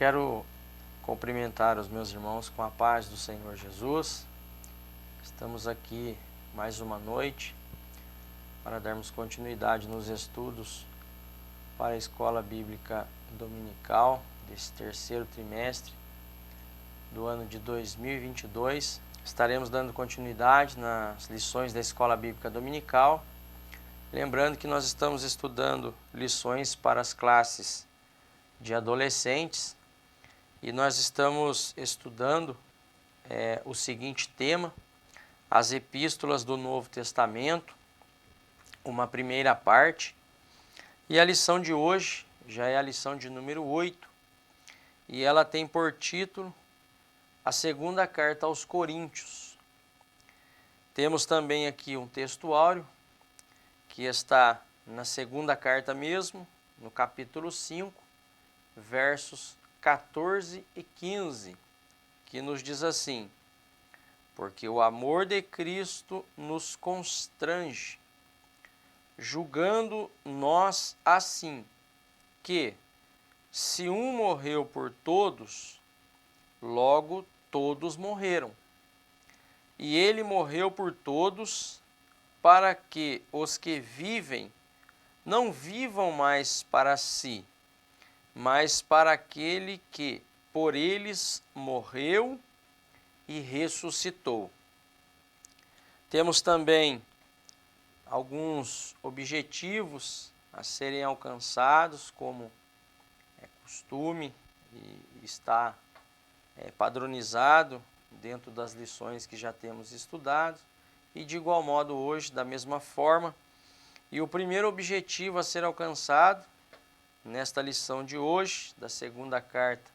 Quero cumprimentar os meus irmãos com a paz do Senhor Jesus. Estamos aqui mais uma noite para darmos continuidade nos estudos para a Escola Bíblica Dominical desse terceiro trimestre do ano de 2022. Estaremos dando continuidade nas lições da Escola Bíblica Dominical. Lembrando que nós estamos estudando lições para as classes de adolescentes e nós estamos estudando o seguinte tema: as epístolas do Novo Testamento, uma primeira parte. E a lição de hoje já é a lição de número 8 e ela tem por título a segunda carta aos Coríntios. Temos também aqui um textuário que está na segunda carta mesmo, no capítulo 5, versos 14 e 15, que nos diz assim: porque o amor de Cristo nos constrange, julgando nós assim, que, se um morreu por todos, logo todos morreram. E ele morreu por todos, para que os que vivem não vivam mais para si, mas para aquele que por eles morreu e ressuscitou. Temos também alguns objetivos a serem alcançados, como é costume e está padronizado dentro das lições que já temos estudado, e de igual modo hoje, da mesma forma. E o primeiro objetivo a ser alcançado nesta lição de hoje, da segunda carta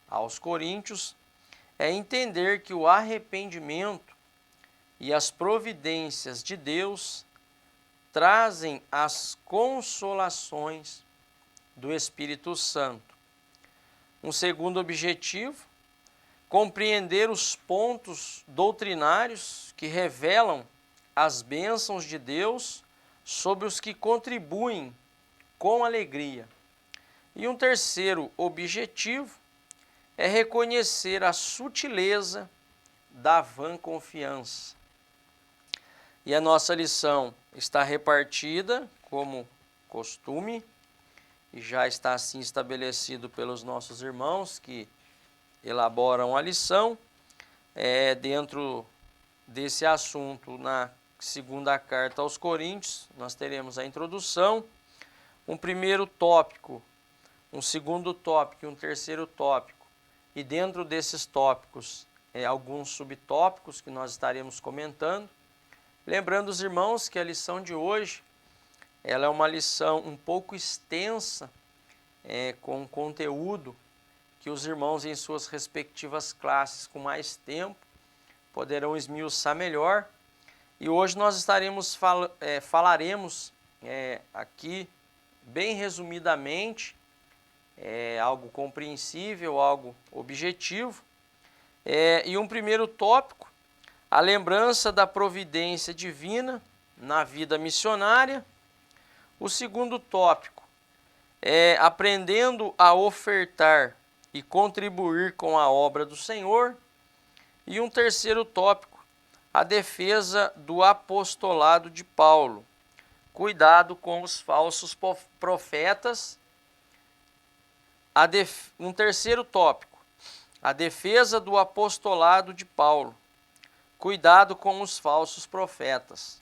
aos Coríntios, é entender que o arrependimento e as providências de Deus trazem as consolações do Espírito Santo. Um segundo objetivo: compreender os pontos doutrinários que revelam as bênçãos de Deus sobre os que contribuem com alegria. E um terceiro objetivo é reconhecer a sutileza da vã confiança. E a nossa lição está repartida, como costume, e já está assim estabelecido pelos nossos irmãos que elaboram a lição. Dentro desse assunto, na segunda carta aos Coríntios, nós teremos a introdução, um primeiro tópico, um segundo tópico e um terceiro tópico. E dentro desses tópicos, alguns subtópicos que nós estaremos comentando. Lembrando os irmãos que a lição de hoje, ela é uma lição um pouco extensa, com conteúdo que os irmãos em suas respectivas classes com mais tempo poderão esmiuçar melhor. E hoje nós falaremos aqui bem resumidamente, algo compreensível, algo objetivo. E um primeiro tópico: a lembrança da providência divina na vida missionária. O segundo tópico é aprendendo a ofertar e contribuir com a obra do Senhor. E um terceiro tópico: a defesa do apostolado de Paulo. Cuidado com os falsos profetas. Um terceiro tópico: a defesa do apostolado de Paulo. Cuidado com os falsos profetas.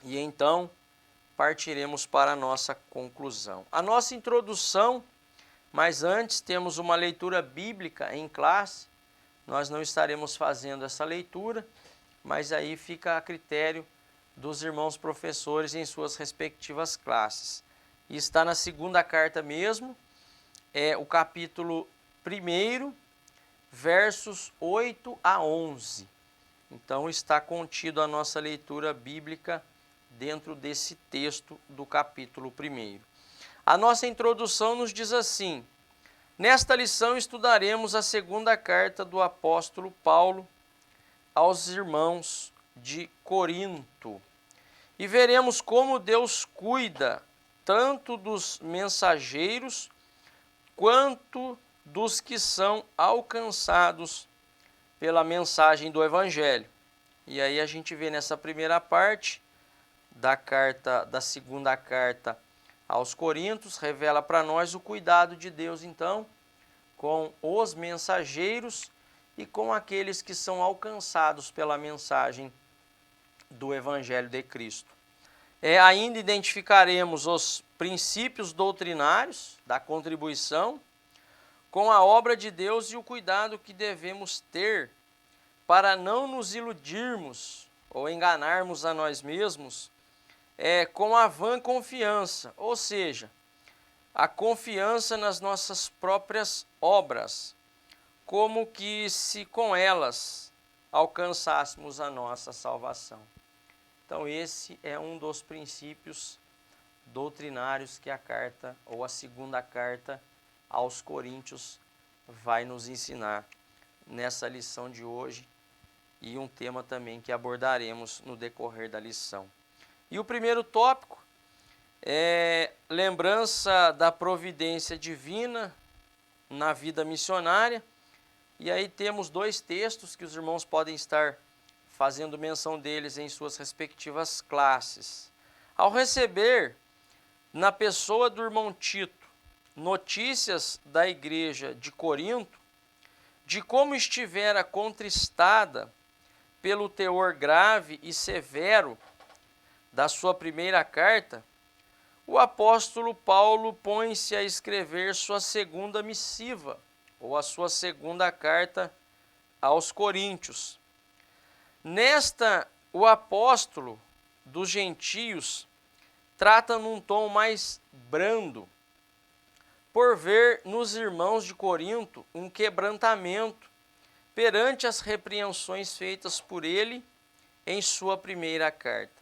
E então partiremos para a nossa conclusão. A nossa introdução, mas antes temos uma leitura bíblica em classe. Nós não estaremos fazendo essa leitura, mas aí fica a critério dos irmãos professores em suas respectivas classes. E está na segunda carta mesmo, o capítulo 1, versos 8 a 11. Então está contido a nossa leitura bíblica dentro desse texto do capítulo 1. A nossa introdução nos diz assim: nesta lição estudaremos a segunda carta do apóstolo Paulo aos irmãos de Corinto e veremos como Deus cuida tanto dos mensageiros quanto dos que são alcançados pela mensagem do Evangelho. E aí a gente vê nessa primeira parte da segunda carta aos Coríntios, revela para nós o cuidado de Deus, então, com os mensageiros e com aqueles que são alcançados pela mensagem do Evangelho de Cristo. Ainda identificaremos os princípios doutrinários da contribuição com a obra de Deus e o cuidado que devemos ter para não nos iludirmos ou enganarmos a nós mesmos com a vã confiança, ou seja, a confiança nas nossas próprias obras, como que se com elas alcançássemos a nossa salvação. Então esse é um dos princípios doutrinários que a carta, ou a segunda carta aos Coríntios, vai nos ensinar nessa lição de hoje, e um tema também que abordaremos no decorrer da lição. E o primeiro tópico é lembrança da providência divina na vida missionária. E aí temos dois textos que os irmãos podem estar fazendo menção deles em suas respectivas classes. Ao receber, na pessoa do irmão Tito, notícias da igreja de Corinto, de como estivera contristada pelo teor grave e severo da sua primeira carta, o apóstolo Paulo põe-se a escrever sua segunda missiva, ou a sua segunda carta aos Coríntios. Nesta, o apóstolo dos gentios trata num tom mais brando, por ver nos irmãos de Corinto um quebrantamento perante as repreensões feitas por ele em sua primeira carta.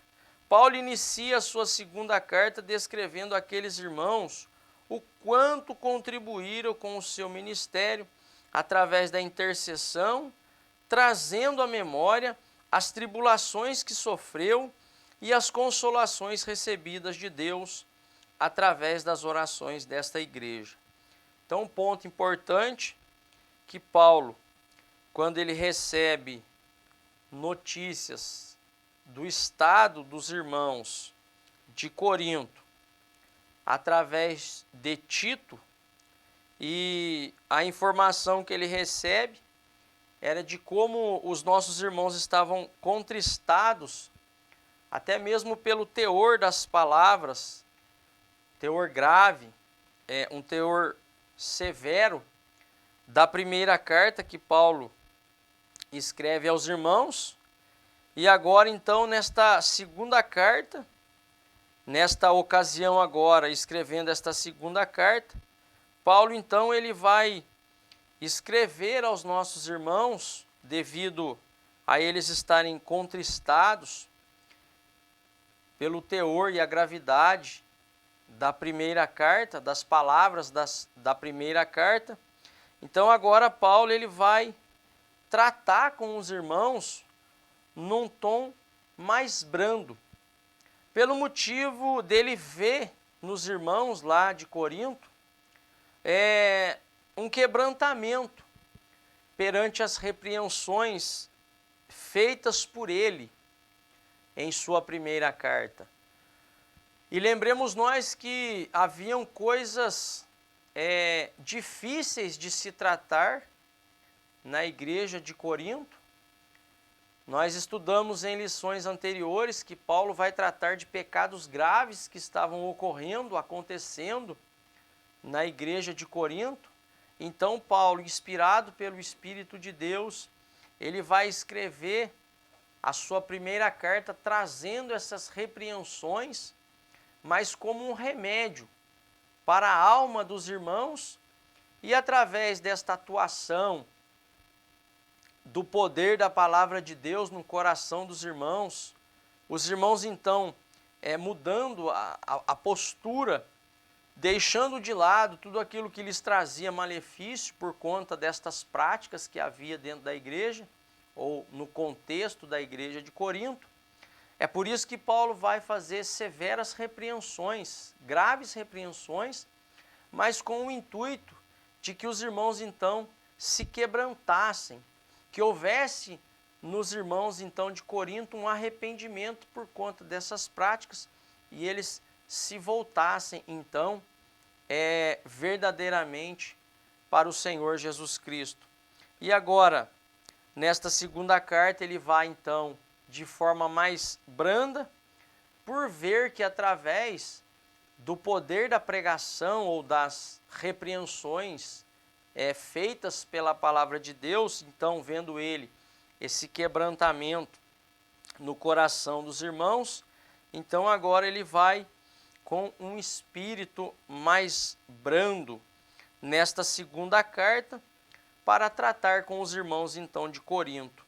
Paulo inicia a sua segunda carta descrevendo aqueles irmãos o quanto contribuíram com o seu ministério através da intercessão, trazendo à memória as tribulações que sofreu e as consolações recebidas de Deus através das orações desta igreja. Então, um ponto importante que Paulo, quando ele recebe notícias do estado dos irmãos de Corinto, através de Tito, e a informação que ele recebe era de como os nossos irmãos estavam contristados, até mesmo pelo teor das palavras, teor grave, um teor severo da primeira carta que Paulo escreve aos irmãos. E agora então nesta segunda carta, nesta ocasião agora escrevendo esta segunda carta, Paulo então ele vai escrever aos nossos irmãos, devido a eles estarem contristados pelo teor e a gravidade da primeira carta, das palavras da primeira carta. Então agora Paulo ele vai tratar com os irmãos num tom mais brando, pelo motivo dele ver nos irmãos lá de Corinto um quebrantamento perante as repreensões feitas por ele em sua primeira carta. E lembremos nós que haviam coisas difíceis de se tratar na igreja de Corinto. Nós estudamos em lições anteriores que Paulo vai tratar de pecados graves que estavam acontecendo na igreja de Corinto. Então Paulo, inspirado pelo Espírito de Deus, ele vai escrever a sua primeira carta trazendo essas repreensões, mas como um remédio para a alma dos irmãos, e através desta atuação do poder da palavra de Deus no coração dos irmãos, os irmãos então mudando a postura, deixando de lado tudo aquilo que lhes trazia malefício por conta destas práticas que havia dentro da igreja, ou no contexto da igreja de Corinto. É por isso que Paulo vai fazer severas repreensões, graves repreensões, mas com o intuito de que os irmãos então se quebrantassem, que houvesse nos irmãos então de Corinto um arrependimento por conta dessas práticas e eles se voltassem então verdadeiramente para o Senhor Jesus Cristo. E agora, nesta segunda carta, ele vai então de forma mais branda, por ver que através do poder da pregação ou das repreensões feitas pela palavra de Deus, então vendo ele esse quebrantamento no coração dos irmãos, então agora ele vai com um espírito mais brando nesta segunda carta para tratar com os irmãos então de Corinto.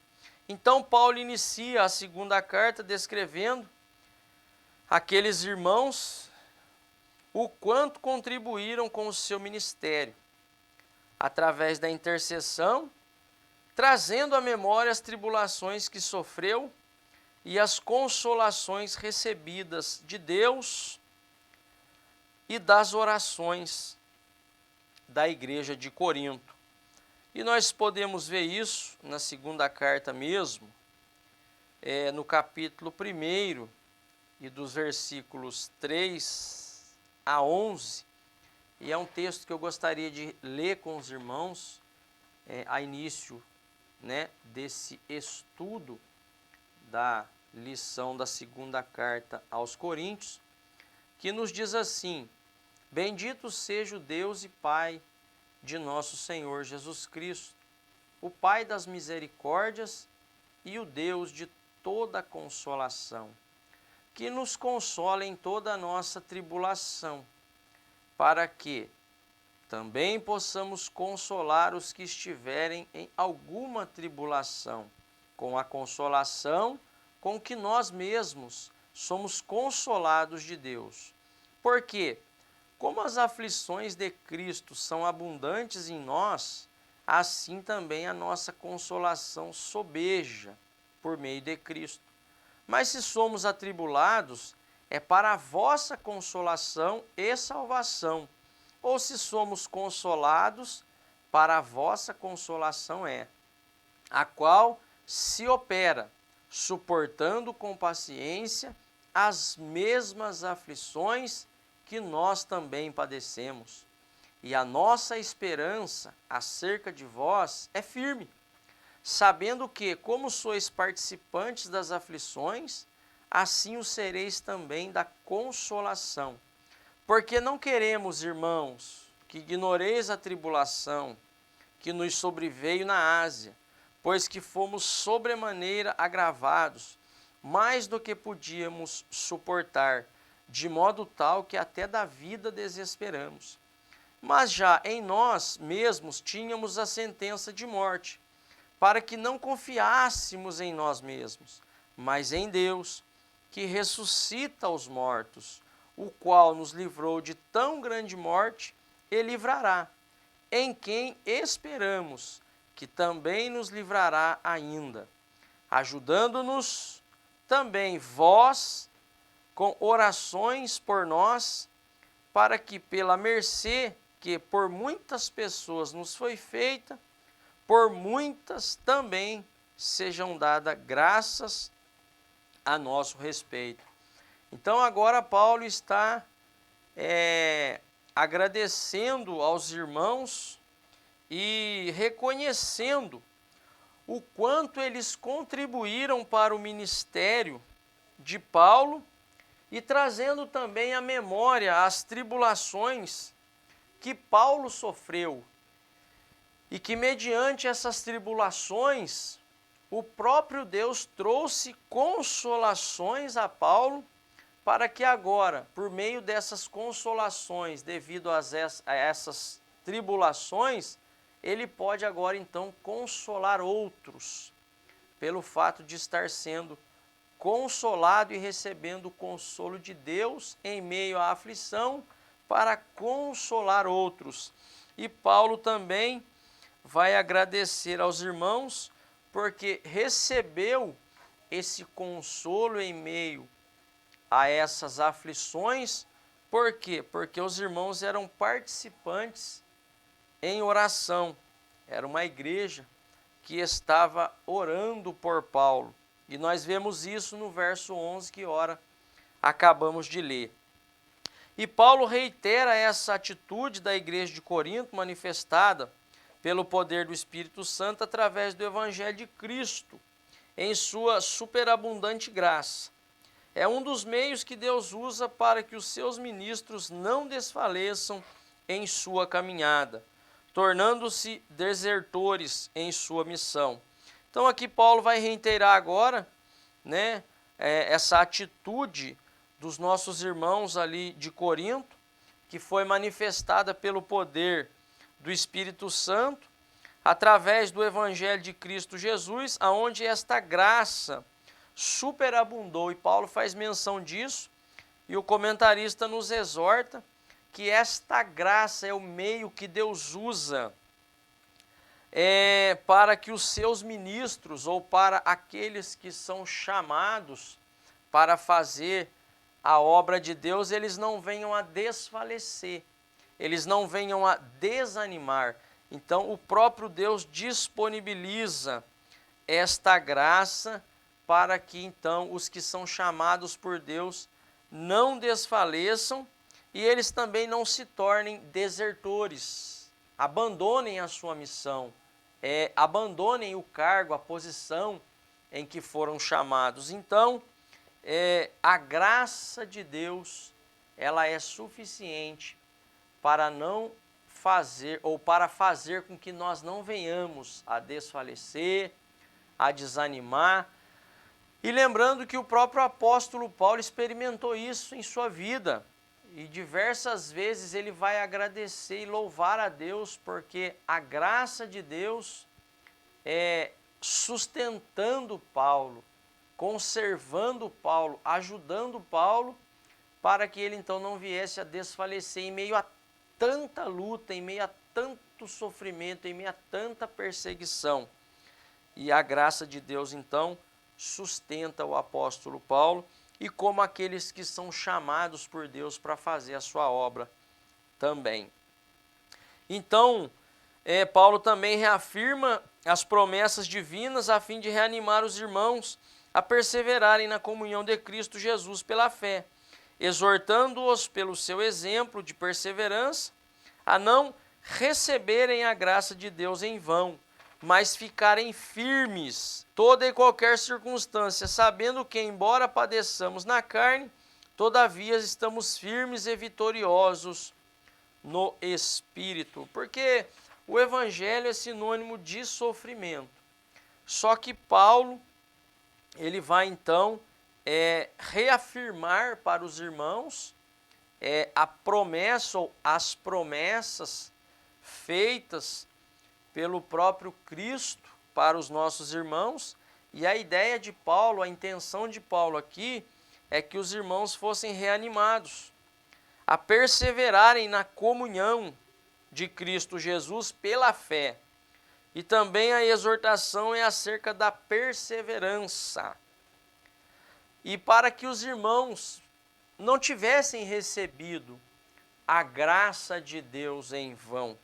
Então Paulo inicia a segunda carta descrevendo aqueles irmãos o quanto contribuíram com o seu ministério, através da intercessão, trazendo à memória as tribulações que sofreu e as consolações recebidas de Deus e das orações da igreja de Corinto. E nós podemos ver isso na segunda carta mesmo, no capítulo 1 e dos versículos 3 a 11, e é um texto que eu gostaria de ler com os irmãos a início desse estudo da lição da segunda carta aos Coríntios, que nos diz assim: Bendito seja o Deus e Pai de nosso Senhor Jesus Cristo, o Pai das misericórdias e o Deus de toda consolação, que nos consola em toda a nossa tribulação, para que também possamos consolar os que estiverem em alguma tribulação, com a consolação com que nós mesmos somos consolados de Deus. Porque, como as aflições de Cristo são abundantes em nós, assim também a nossa consolação sobeja por meio de Cristo. Mas se somos atribulados, é para a vossa consolação e salvação. Ou se somos consolados, para a vossa consolação é, a qual se opera, suportando com paciência as mesmas aflições que nós também padecemos. E a nossa esperança acerca de vós é firme, sabendo que, como sois participantes das aflições, assim o sereis também da consolação. Porque não queremos, irmãos, que ignoreis a tribulação que nos sobreveio na Ásia, pois que fomos sobremaneira agravados, mais do que podíamos suportar, de modo tal que até da vida desesperamos. Mas já em nós mesmos tínhamos a sentença de morte, para que não confiássemos em nós mesmos, mas em Deus, que ressuscita os mortos, o qual nos livrou de tão grande morte e livrará, em quem esperamos que também nos livrará ainda, ajudando-nos também vós com orações por nós, para que pela mercê que por muitas pessoas nos foi feita, por muitas também sejam dadas graças a nosso respeito. Então agora Paulo está agradecendo aos irmãos e reconhecendo o quanto eles contribuíram para o ministério de Paulo e trazendo também à memória as tribulações que Paulo sofreu e que mediante essas tribulações o próprio Deus trouxe consolações a Paulo para que agora, por meio dessas consolações, devido a essas tribulações, ele pode agora então consolar outros, pelo fato de estar sendo consolado e recebendo o consolo de Deus em meio à aflição, para consolar outros. E Paulo também vai agradecer aos irmãos, porque recebeu esse consolo em meio a essas aflições. Por quê? Porque os irmãos eram participantes em oração. Era uma igreja que estava orando por Paulo. E nós vemos isso no verso 11 que ora acabamos de ler. E Paulo reitera essa atitude da igreja de Corinto, manifestada pelo poder do Espírito Santo através do Evangelho de Cristo, em sua superabundante graça. É um dos meios que Deus usa para que os seus ministros não desfaleçam em sua caminhada, tornando-se desertores em sua missão. Então aqui Paulo vai reiterar agora, né, essa atitude dos nossos irmãos ali de Corinto, que foi manifestada pelo poder do Espírito Santo, através do Evangelho de Cristo Jesus, aonde esta graça superabundou, e Paulo faz menção disso, e o comentarista nos exorta que esta graça é o meio que Deus usa para que os seus ministros, ou para aqueles que são chamados para fazer a obra de Deus, eles não venham a desfalecer, eles não venham a desanimar. Então o próprio Deus disponibiliza esta graça para que então os que são chamados por Deus não desfaleçam e eles também não se tornem desertores, abandonem a sua missão, abandonem o cargo, a posição em que foram chamados. Então, a graça de Deus, ela é suficiente para não fazer, ou para fazer com que nós não venhamos a desfalecer, a desanimar. E lembrando que o próprio apóstolo Paulo experimentou isso em sua vida, e diversas vezes ele vai agradecer e louvar a Deus, porque a graça de Deus sustentando Paulo, conservando Paulo, ajudando Paulo, para que ele então não viesse a desfalecer em meio a tanta luta, em meio a tanto sofrimento, em meio a tanta perseguição. E a graça de Deus então sustenta o apóstolo Paulo, e como aqueles que são chamados por Deus para fazer a sua obra também. Então, Paulo também reafirma as promessas divinas a fim de reanimar os irmãos a perseverarem na comunhão de Cristo Jesus pela fé, exortando-os pelo seu exemplo de perseverança a não receberem a graça de Deus em vão, mas ficarem firmes toda e qualquer circunstância, sabendo que, embora padeçamos na carne, todavia estamos firmes e vitoriosos no Espírito. Porque o Evangelho é sinônimo de sofrimento. Só que Paulo, ele vai então reafirmar para os irmãos a promessa, ou as promessas feitas pelo próprio Cristo para os nossos irmãos. E a ideia de Paulo, a intenção de Paulo aqui, é que os irmãos fossem reanimados a perseverarem na comunhão de Cristo Jesus pela fé. E também a exortação é acerca da perseverança. E para que os irmãos não tivessem recebido a graça de Deus em vão,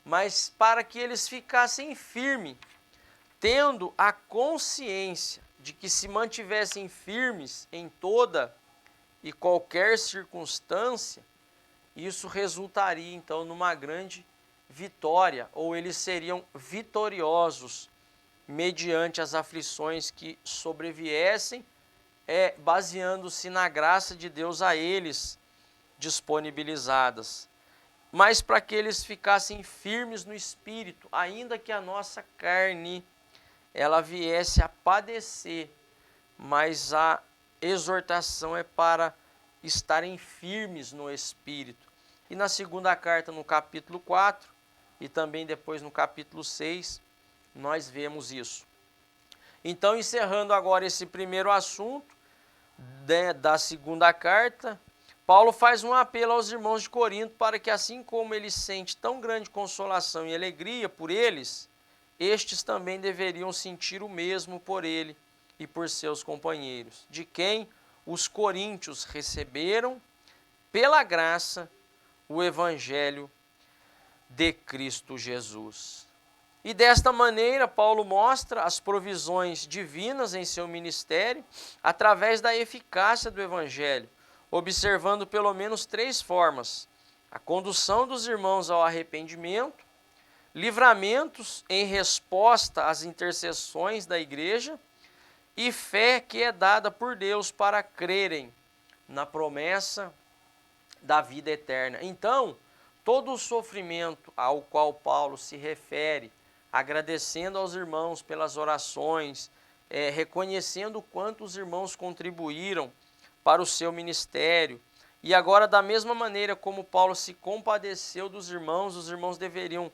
mas para que eles ficassem firmes, tendo a consciência de que se mantivessem firmes em toda e qualquer circunstância, isso resultaria então numa grande vitória, ou eles seriam vitoriosos mediante as aflições que sobreviessem, baseando-se na graça de Deus a eles disponibilizadas. Mas para que eles ficassem firmes no espírito, ainda que a nossa carne ela viesse a padecer, mas a exortação é para estarem firmes no espírito. E na segunda carta, no capítulo 4, e também depois no capítulo 6, nós vemos isso. Então, encerrando agora esse primeiro assunto da segunda carta, Paulo faz um apelo aos irmãos de Corinto para que, assim como ele sente tão grande consolação e alegria por eles, estes também deveriam sentir o mesmo por ele e por seus companheiros, de quem os coríntios receberam, pela graça, o evangelho de Cristo Jesus. E desta maneira, Paulo mostra as provisões divinas em seu ministério através da eficácia do Evangelho, observando pelo menos 3 formas: a condução dos irmãos ao arrependimento, livramentos em resposta às intercessões da igreja e fé que é dada por Deus para crerem na promessa da vida eterna. Então, todo o sofrimento ao qual Paulo se refere, agradecendo aos irmãos pelas orações, reconhecendo o quanto os irmãos contribuíram para o seu ministério, e agora da mesma maneira como Paulo se compadeceu dos irmãos, os irmãos deveriam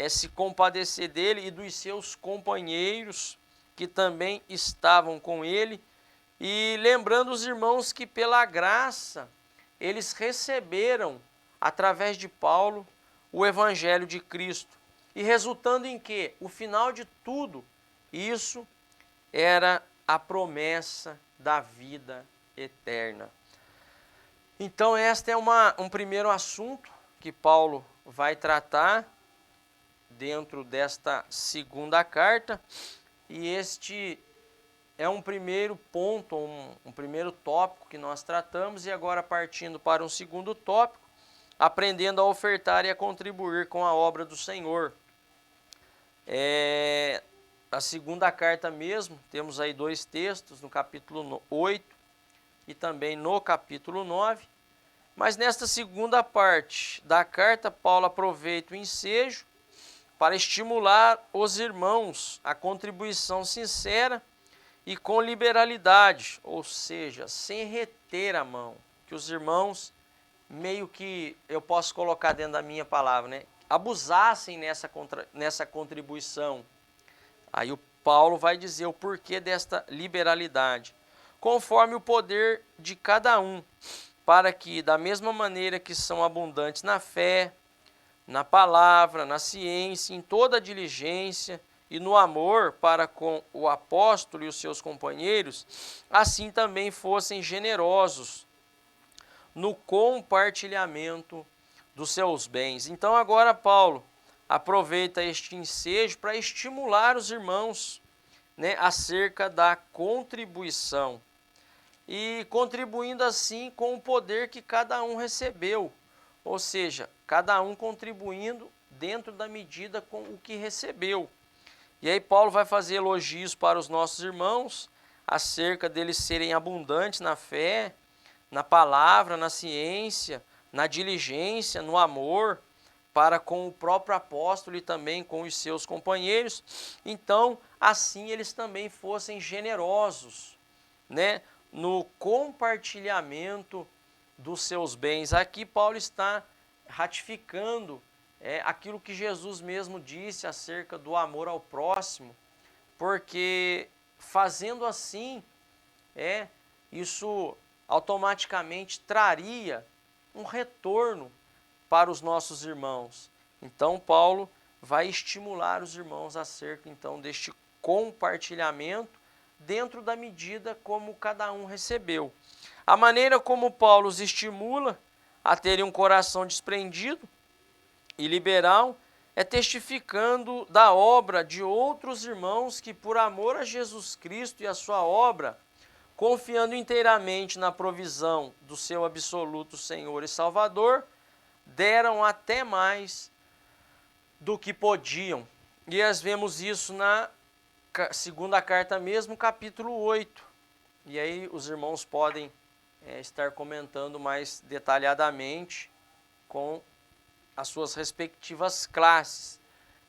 se compadecer dele e dos seus companheiros que também estavam com ele, e lembrando os irmãos que pela graça eles receberam, através de Paulo, o Evangelho de Cristo. E resultando em que? O final de tudo isso era a promessa da vida eterna. Então, este é um primeiro assunto que Paulo vai tratar dentro desta segunda carta. E este é um primeiro ponto, um primeiro tópico que nós tratamos, e agora partindo para um segundo tópico, aprendendo a ofertar e a contribuir com a obra do Senhor. A segunda carta mesmo, temos aí 2 textos, no capítulo 8 e também no capítulo 9, mas nesta segunda parte da carta, Paulo aproveita o ensejo para estimular os irmãos à contribuição sincera e com liberalidade, ou seja, sem reter a mão, que os irmãos, meio que, eu posso colocar dentro da minha palavra, né, abusassem nessa contribuição. Aí o Paulo vai dizer o porquê desta liberalidade, conforme o poder de cada um, para que, da mesma maneira que são abundantes na fé, na palavra, na ciência, em toda a diligência e no amor para com o apóstolo e os seus companheiros, assim também fossem generosos no compartilhamento dos seus bens. Então agora Paulo aproveita este ensejo para estimular os irmãos, né, acerca da contribuição, e contribuindo assim com o poder que cada um recebeu, ou seja, cada um contribuindo dentro da medida com o que recebeu. E aí Paulo vai fazer elogios para os nossos irmãos, acerca deles serem abundantes na fé, na palavra, na ciência, na diligência, no amor, para com o próprio apóstolo e também com os seus companheiros. Então, assim eles também fossem generosos, né, no compartilhamento dos seus bens. Aqui Paulo está ratificando aquilo que Jesus mesmo disse acerca do amor ao próximo, porque fazendo assim, isso automaticamente traria um retorno para os nossos irmãos. Então Paulo vai estimular os irmãos acerca então deste compartilhamento dentro da medida como cada um recebeu. A maneira como Paulo os estimula a terem um coração desprendido e liberal é testificando da obra de outros irmãos que, por amor a Jesus Cristo e a sua obra, confiando inteiramente na provisão do seu absoluto Senhor e Salvador, deram até mais do que podiam. E nós vemos isso na segunda carta mesmo, capítulo 8. E aí os irmãos podem estar comentando mais detalhadamente com as suas respectivas classes.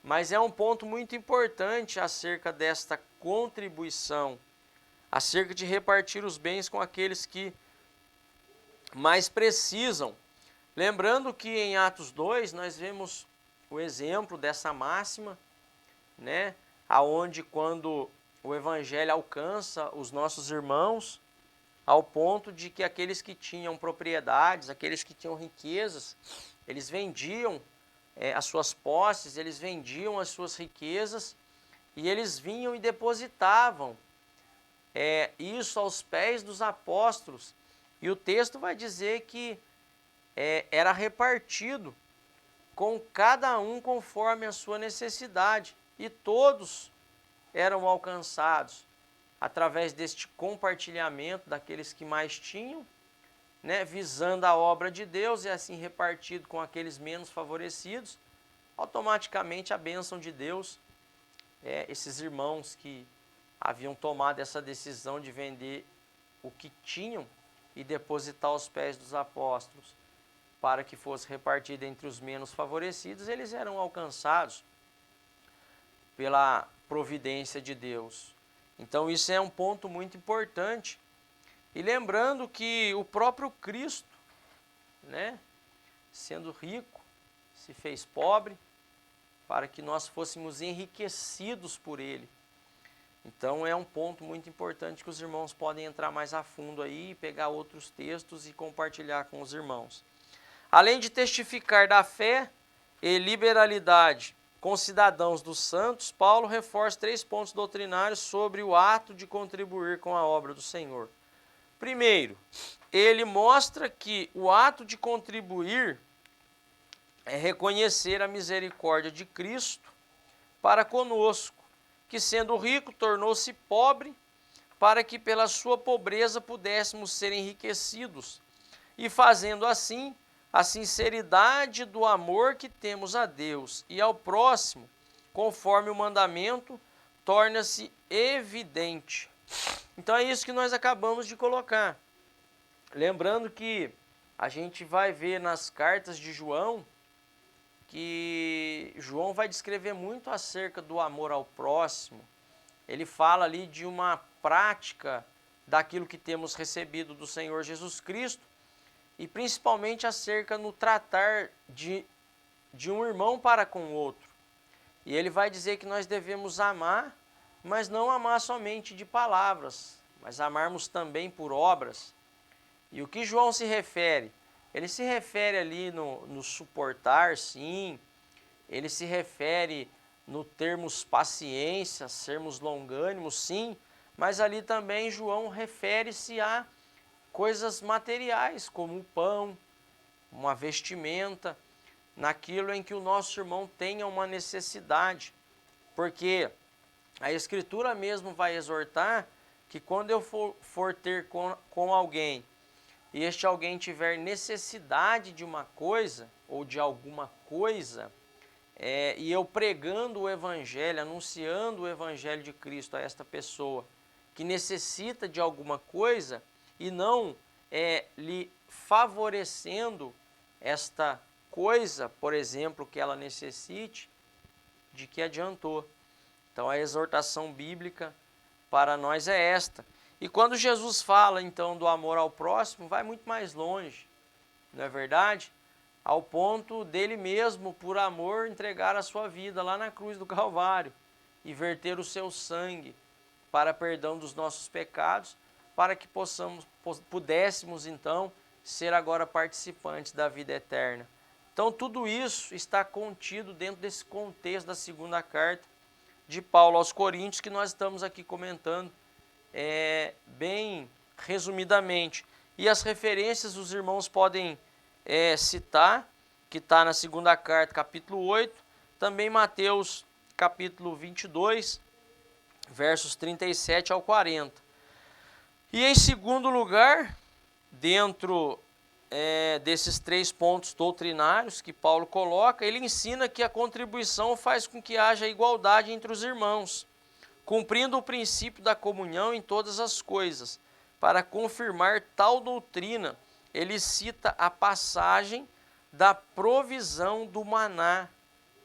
Mas é um ponto muito importante acerca desta contribuição, acerca de repartir os bens com aqueles que mais precisam. Lembrando que em Atos 2 nós vemos o exemplo dessa máxima, né, aonde quando o evangelho alcança os nossos irmãos, ao ponto de que aqueles que tinham propriedades, aqueles que tinham riquezas, eles vendiam as suas posses, eles vendiam as suas riquezas e eles vinham e depositavam isso aos pés dos apóstolos. E o texto vai dizer que era repartido com cada um conforme a sua necessidade, e todos eram alcançados através deste compartilhamento daqueles que mais tinham, né, visando a obra de Deus e assim repartido com aqueles menos favorecidos. Automaticamente a bênção de Deus, esses irmãos que haviam tomado essa decisão de vender o que tinham e depositar aos pés dos apóstolos para que fosse repartido entre os menos favorecidos, eles eram alcançados pela providência de Deus. Então isso é um ponto muito importante. E lembrando que o próprio Cristo, né, sendo rico, se fez pobre para que nós fôssemos enriquecidos por Ele. Então é um ponto muito importante que os irmãos podem entrar mais a fundo aí, pegar outros textos e compartilhar com os irmãos. Além de testificar da fé e liberalidade com cidadãos dos santos, Paulo reforça 3 pontos doutrinários sobre o ato de contribuir com a obra do Senhor. Primeiro, ele mostra que o ato de contribuir é reconhecer a misericórdia de Cristo para conosco, que sendo rico tornou-se pobre, para que pela sua pobreza pudéssemos ser enriquecidos, e fazendo assim, a sinceridade do amor que temos a Deus e ao próximo, conforme o mandamento, torna-se evidente. Então é isso que nós acabamos de colocar. Lembrando que a gente vai ver nas cartas de João, que João vai descrever muito acerca do amor ao próximo. Ele fala ali de uma prática daquilo que temos recebido do Senhor Jesus Cristo, e principalmente acerca no tratar de um irmão para com o outro. E ele vai dizer que nós devemos amar, mas não amar somente de palavras, mas amarmos também por obras. E o que João se refere? Ele se refere ali no suportar, sim. Ele se refere no termos paciência, sermos longânimos, sim. Mas ali também João refere-se a coisas materiais, como o pão, uma vestimenta, naquilo em que o nosso irmão tenha uma necessidade. Porque a Escritura mesmo vai exortar que quando eu for ter com alguém, e este alguém tiver necessidade de uma coisa, ou de alguma coisa, e eu pregando o Evangelho, anunciando o Evangelho de Cristo a esta pessoa, que necessita de alguma coisa, e não lhe favorecendo esta coisa, por exemplo, que ela necessite, de que adiantou? Então a exortação bíblica para nós é esta. E quando Jesus fala então do amor ao próximo, vai muito mais longe, não é verdade? Ao ponto dele mesmo, por amor, entregar a sua vida lá na cruz do Calvário e verter o seu sangue para perdão dos nossos pecados, para que pudéssemos então ser agora participantes da vida eterna. Então tudo isso está contido dentro desse contexto da segunda carta de Paulo aos Coríntios, que nós estamos aqui comentando bem resumidamente. E as referências os irmãos podem citar, que está na segunda carta, capítulo 8, também Mateus, capítulo 22, versos 37 ao 40. E em segundo lugar, dentro desses 3 pontos doutrinários que Paulo coloca, ele ensina que a contribuição faz com que haja igualdade entre os irmãos, cumprindo o princípio da comunhão em todas as coisas. Para confirmar tal doutrina, ele cita a passagem da provisão do maná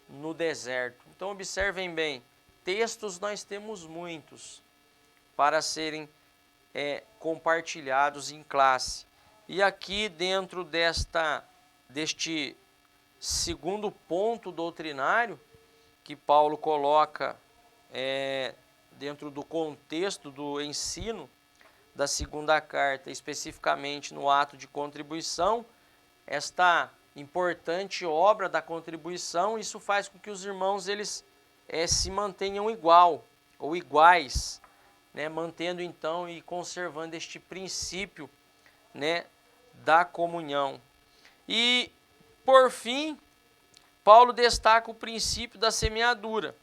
no deserto. Então observem bem, textos nós temos muitos para serem compartilhados em classe. E aqui dentro deste segundo ponto doutrinário que Paulo coloca dentro do contexto do ensino da segunda carta, especificamente no ato de contribuição, esta importante obra da contribuição, isso faz com que os irmãos eles se mantenham iguais, né, mantendo então e conservando este princípio, né, da comunhão. E por fim, Paulo destaca o princípio da semeadura,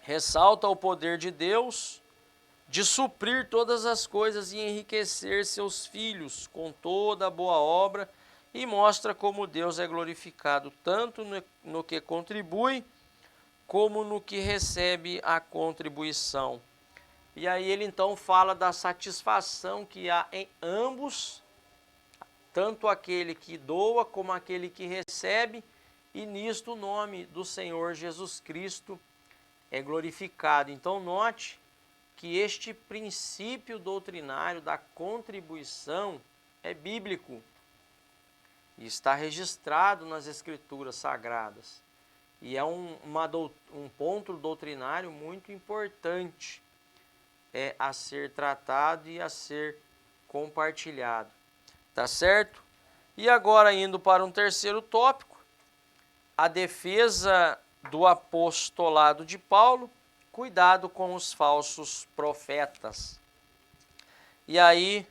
ressalta o poder de Deus de suprir todas as coisas e enriquecer seus filhos com toda a boa obra, e mostra como Deus é glorificado tanto no que contribui, como no que recebe a contribuição. E aí ele então fala da satisfação que há em ambos, tanto aquele que doa como aquele que recebe, e nisto o nome do Senhor Jesus Cristo é glorificado. Então note que este princípio doutrinário da contribuição é bíblico e está registrado nas Escrituras Sagradas. E é um ponto doutrinário muito importante a ser tratado e a ser compartilhado. Tá certo? E agora, indo para um terceiro tópico, a defesa do apostolado de Paulo, cuidado com os falsos profetas. E aí,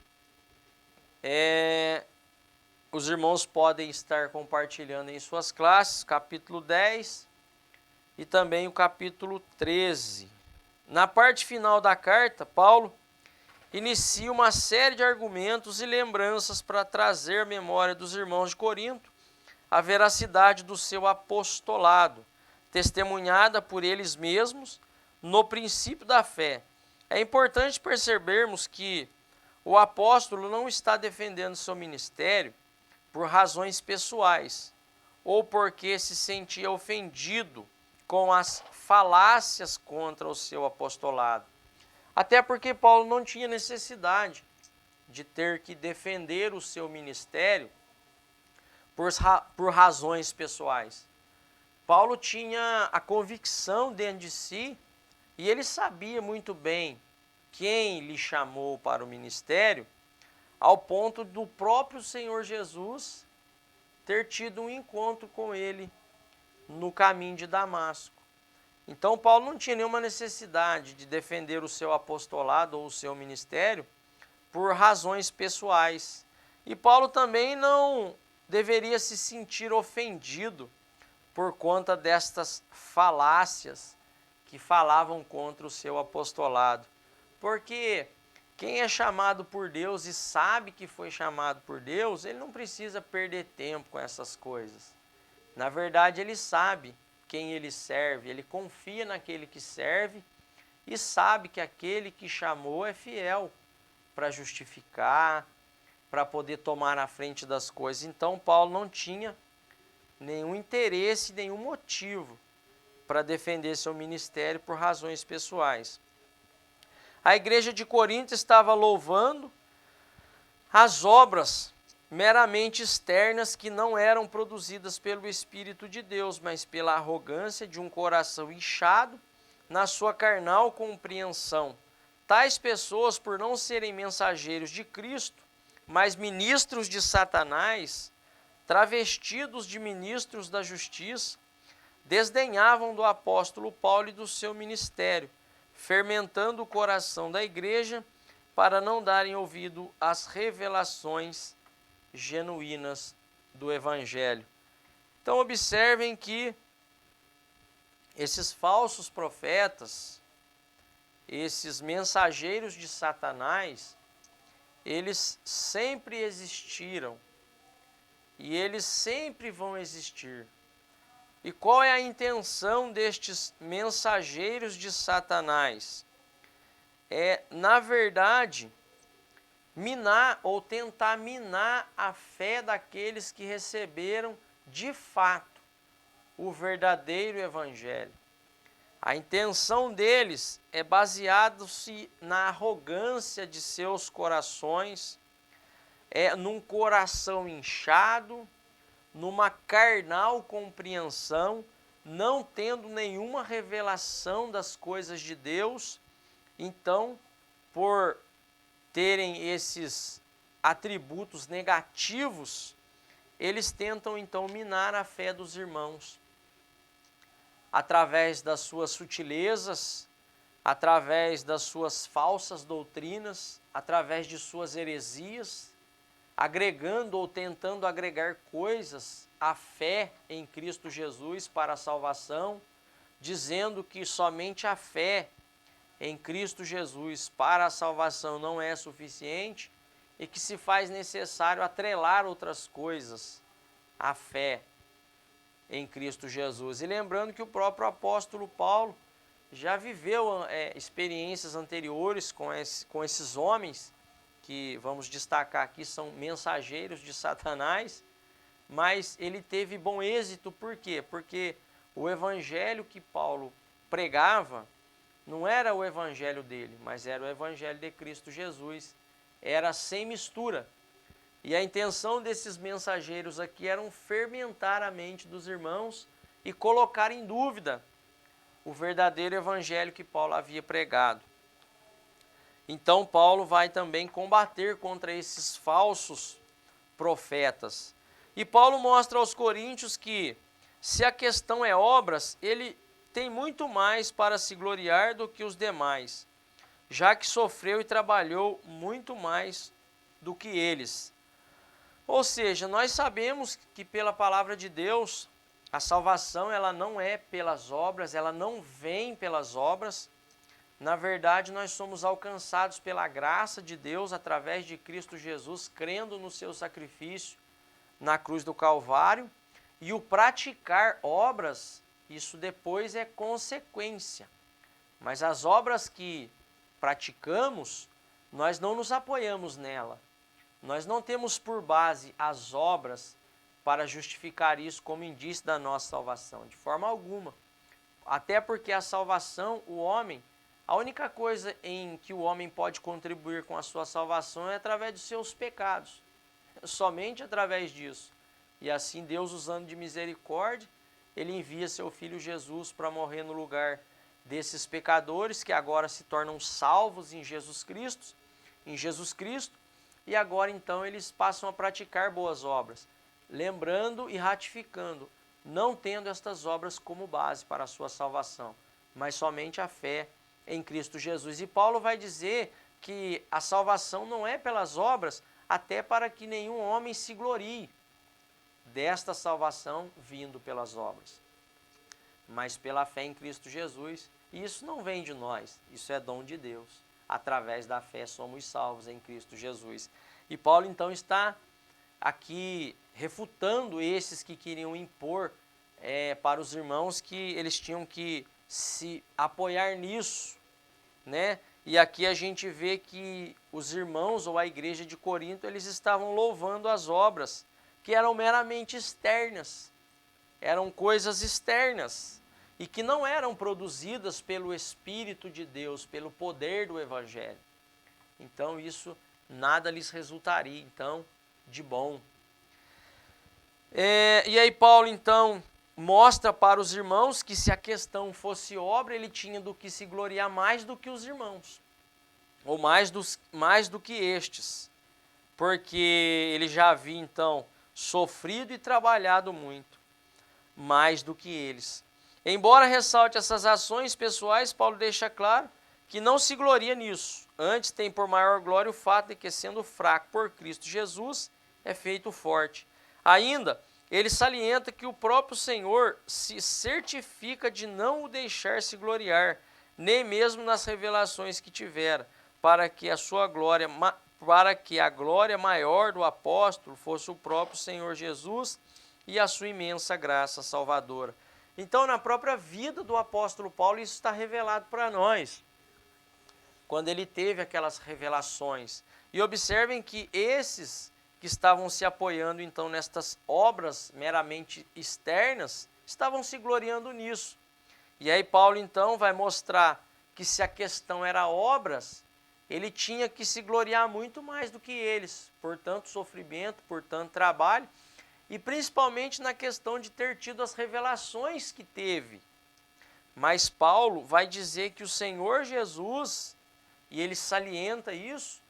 os irmãos podem estar compartilhando em suas classes, capítulo 10 e também o capítulo 13. Na parte final da carta, Paulo inicia uma série de argumentos e lembranças para trazer à memória dos irmãos de Corinto a veracidade do seu apostolado, testemunhada por eles mesmos no princípio da fé. É importante percebermos que o apóstolo não está defendendo seu ministério por razões pessoais ou porque se sentia ofendido com as falácias contra o seu apostolado. Até porque Paulo não tinha necessidade de ter que defender o seu ministério por razões pessoais. Paulo tinha a convicção dentro de si e ele sabia muito bem quem lhe chamou para o ministério, ao ponto do próprio Senhor Jesus ter tido um encontro com ele no caminho de Damasco. Então Paulo não tinha nenhuma necessidade de defender o seu apostolado ou o seu ministério por razões pessoais. E Paulo também não deveria se sentir ofendido por conta destas falácias que falavam contra o seu apostolado. Porque quem é chamado por Deus e sabe que foi chamado por Deus, ele não precisa perder tempo com essas coisas. Na verdade, ele sabe quem ele serve, ele confia naquele que serve e sabe que aquele que chamou é fiel para justificar, para poder tomar a frente das coisas. Então, Paulo não tinha nenhum interesse, nenhum motivo para defender seu ministério por razões pessoais. A igreja de Corinto estava louvando as obras meramente externas que não eram produzidas pelo Espírito de Deus, mas pela arrogância de um coração inchado na sua carnal compreensão. Tais pessoas, por não serem mensageiros de Cristo, mas ministros de Satanás, travestidos de ministros da justiça, desdenhavam do apóstolo Paulo e do seu ministério, fermentando o coração da igreja para não darem ouvido às revelações genuínas do Evangelho. Então observem que esses falsos profetas, esses mensageiros de Satanás, eles sempre existiram e eles sempre vão existir. E qual é a intenção destes mensageiros de Satanás? Na verdade, minar ou tentar minar a fé daqueles que receberam de fato o verdadeiro evangelho. A intenção deles é baseado-se na arrogância de seus corações, num coração inchado, numa carnal compreensão, não tendo nenhuma revelação das coisas de Deus. Então, por terem esses atributos negativos, eles tentam então minar a fé dos irmãos, através das suas sutilezas, através das suas falsas doutrinas, através de suas heresias, agregando ou tentando agregar coisas à fé em Cristo Jesus para a salvação, dizendo que somente a fé em Cristo Jesus para a salvação não é suficiente e que se faz necessário atrelar outras coisas à fé em Cristo Jesus. E lembrando que o próprio apóstolo Paulo já viveu experiências anteriores com esses homens, que vamos destacar aqui, são mensageiros de Satanás, mas ele teve bom êxito, por quê? Porque o evangelho que Paulo pregava não era o evangelho dele, mas era o evangelho de Cristo Jesus, era sem mistura. E a intenção desses mensageiros aqui era fermentar a mente dos irmãos e colocar em dúvida o verdadeiro evangelho que Paulo havia pregado. Então Paulo vai também combater contra esses falsos profetas. E Paulo mostra aos coríntios que, se a questão é obras, ele tem muito mais para se gloriar do que os demais, já que sofreu e trabalhou muito mais do que eles. Ou seja, nós sabemos que pela palavra de Deus, a salvação ela não é pelas obras, ela não vem pelas obras. Na verdade, nós somos alcançados pela graça de Deus através de Cristo Jesus, crendo no seu sacrifício na cruz do Calvário. E o praticar obras, isso depois é consequência. Mas as obras que praticamos, nós não nos apoiamos nela. Nós não temos por base as obras para justificar isso como indício da nossa salvação, de forma alguma. Até porque a salvação, o homem, a única coisa em que o homem pode contribuir com a sua salvação é através dos seus pecados. Somente através disso. E assim Deus, usando de misericórdia, ele envia seu Filho Jesus para morrer no lugar desses pecadores que agora se tornam salvos em Jesus Cristo, e agora então eles passam a praticar boas obras, lembrando e ratificando, não tendo estas obras como base para a sua salvação, mas somente a fé em Cristo Jesus. E Paulo vai dizer que a salvação não é pelas obras, até para que nenhum homem se glorie desta salvação vindo pelas obras, mas pela fé em Cristo Jesus. E isso não vem de nós, isso é dom de Deus. Através da fé somos salvos em Cristo Jesus. E Paulo então está aqui refutando esses que queriam impor para os irmãos que eles tinham que se apoiar nisso, né? E aqui a gente vê que os irmãos ou a igreja de Corinto, eles estavam louvando as obras que eram meramente externas, eram coisas externas e que não eram produzidas pelo Espírito de Deus, pelo poder do Evangelho. Então isso nada lhes resultaria, então, de bom. E aí Paulo, então, mostra para os irmãos que se a questão fosse obra, ele tinha do que se gloriar mais do que os irmãos, ou mais do que estes, porque ele já havia, então, sofrido e trabalhado muito, mais do que eles. Embora ressalte essas ações pessoais, Paulo deixa claro que não se gloria nisso. Antes tem por maior glória o fato de que, sendo fraco por Cristo Jesus, é feito forte. Ainda, ele salienta que o próprio Senhor se certifica de não o deixar se gloriar, nem mesmo nas revelações que tivera, para que a glória maior do apóstolo fosse o próprio Senhor Jesus e a sua imensa graça salvadora. Então, na própria vida do apóstolo Paulo, isso está revelado para nós, quando ele teve aquelas revelações. E observem que esses que estavam se apoiando, então, nestas obras meramente externas, estavam se gloriando nisso. E aí Paulo, então, vai mostrar que se a questão era obras, ele tinha que se gloriar muito mais do que eles, por tanto sofrimento, por tanto trabalho, e principalmente na questão de ter tido as revelações que teve. Mas Paulo vai dizer que o Senhor Jesus, e ele salienta isso,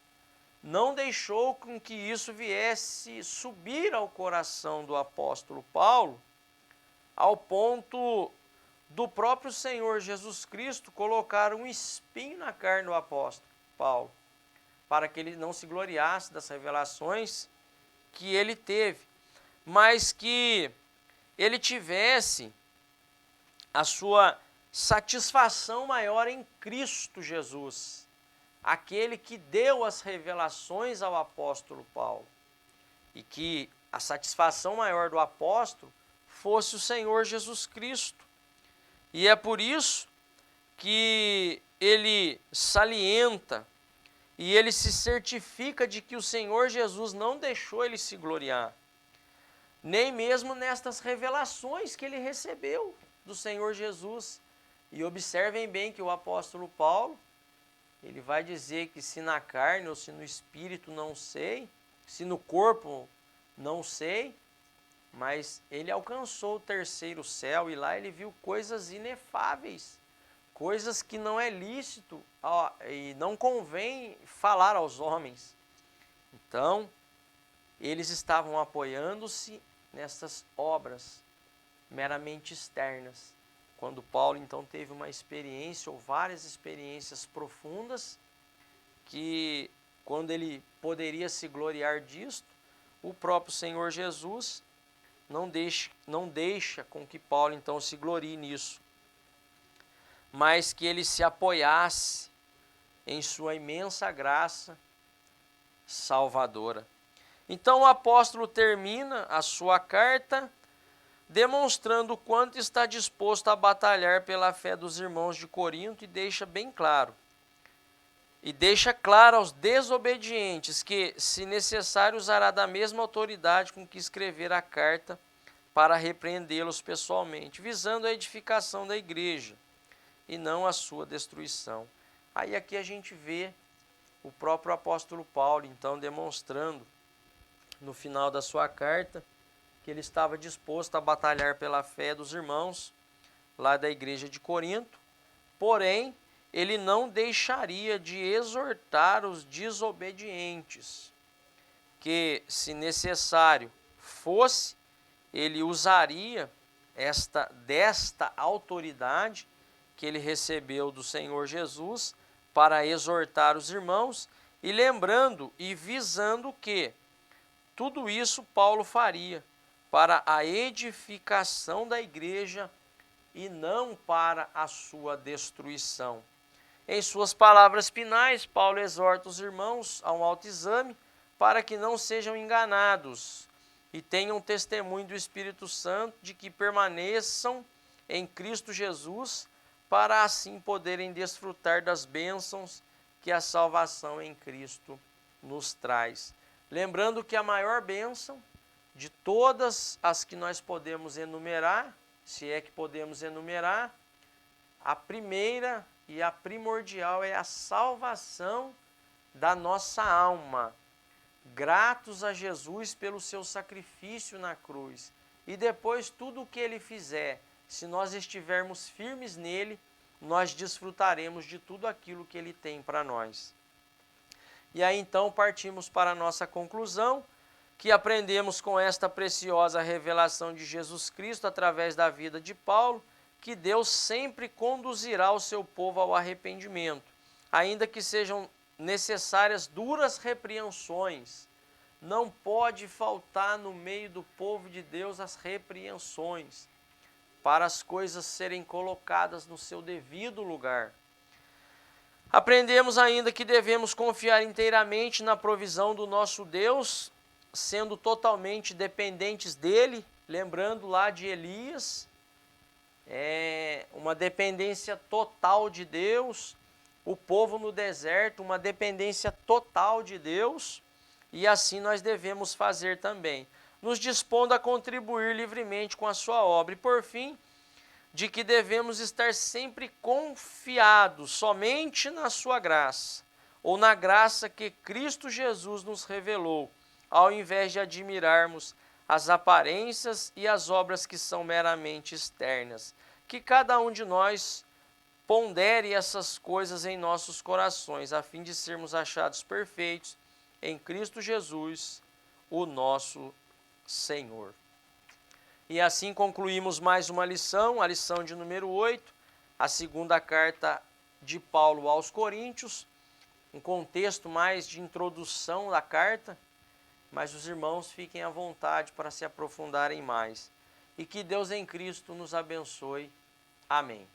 não deixou com que isso viesse subir ao coração do apóstolo Paulo, ao ponto do próprio Senhor Jesus Cristo colocar um espinho na carne do apóstolo Paulo, para que ele não se gloriasse das revelações que ele teve, mas que ele tivesse a sua satisfação maior em Cristo Jesus, aquele que deu as revelações ao apóstolo Paulo, e que a satisfação maior do apóstolo fosse o Senhor Jesus Cristo. E é por isso que ele salienta e ele se certifica de que o Senhor Jesus não deixou ele se gloriar, nem mesmo nestas revelações que ele recebeu do Senhor Jesus. E observem bem que o apóstolo Paulo, ele vai dizer que se na carne ou se no espírito não sei, se no corpo não sei, mas ele alcançou o terceiro céu e lá ele viu coisas inefáveis, coisas que não é lícito e não convém falar aos homens. Então, eles estavam apoiando-se nessas obras meramente externas. Quando Paulo então teve uma experiência ou várias experiências profundas, que quando ele poderia se gloriar disto, o próprio Senhor Jesus não deixa com que Paulo então se glorie nisso, mas que ele se apoiasse em sua imensa graça salvadora. Então o apóstolo termina a sua carta demonstrando o quanto está disposto a batalhar pela fé dos irmãos de Corinto e deixa bem claro. E deixa claro aos desobedientes que, se necessário, usará da mesma autoridade com que escrever a carta para repreendê-los pessoalmente, visando a edificação da igreja e não a sua destruição. Aí aqui a gente vê o próprio apóstolo Paulo, então, demonstrando no final da sua carta que ele estava disposto a batalhar pela fé dos irmãos lá da igreja de Corinto, porém, ele não deixaria de exortar os desobedientes, que, se necessário fosse, ele usaria desta autoridade que ele recebeu do Senhor Jesus para exortar os irmãos, e lembrando e visando que tudo isso Paulo faria para a edificação da igreja e não para a sua destruição. Em suas palavras finais, Paulo exorta os irmãos a um autoexame para que não sejam enganados e tenham testemunho do Espírito Santo de que permaneçam em Cristo Jesus, para assim poderem desfrutar das bênçãos que a salvação em Cristo nos traz. Lembrando que a maior bênção de todas as que nós podemos enumerar, se é que podemos enumerar, a primeira e a primordial é a salvação da nossa alma. Gratos a Jesus pelo seu sacrifício na cruz. E depois tudo o que ele fizer, se nós estivermos firmes nele, nós desfrutaremos de tudo aquilo que ele tem para nós. E aí então partimos para a nossa conclusão, que aprendemos com esta preciosa revelação de Jesus Cristo através da vida de Paulo, que Deus sempre conduzirá o seu povo ao arrependimento, ainda que sejam necessárias duras repreensões. Não pode faltar no meio do povo de Deus as repreensões, para as coisas serem colocadas no seu devido lugar. Aprendemos ainda que devemos confiar inteiramente na provisão do nosso Deus, sendo totalmente dependentes dele, lembrando lá de Elias, uma dependência total de Deus, o povo no deserto, uma dependência total de Deus, e assim nós devemos fazer também, nos dispondo a contribuir livremente com a sua obra. E por fim, de que devemos estar sempre confiados somente na sua graça, ou na graça que Cristo Jesus nos revelou, ao invés de admirarmos as aparências e as obras que são meramente externas. Que cada um de nós pondere essas coisas em nossos corações, a fim de sermos achados perfeitos em Cristo Jesus, o nosso Senhor. E assim concluímos mais uma lição, a lição de número 8, a segunda carta de Paulo aos Coríntios, um contexto mais de introdução da carta, mas os irmãos fiquem à vontade para se aprofundarem mais. E que Deus em Cristo nos abençoe. Amém.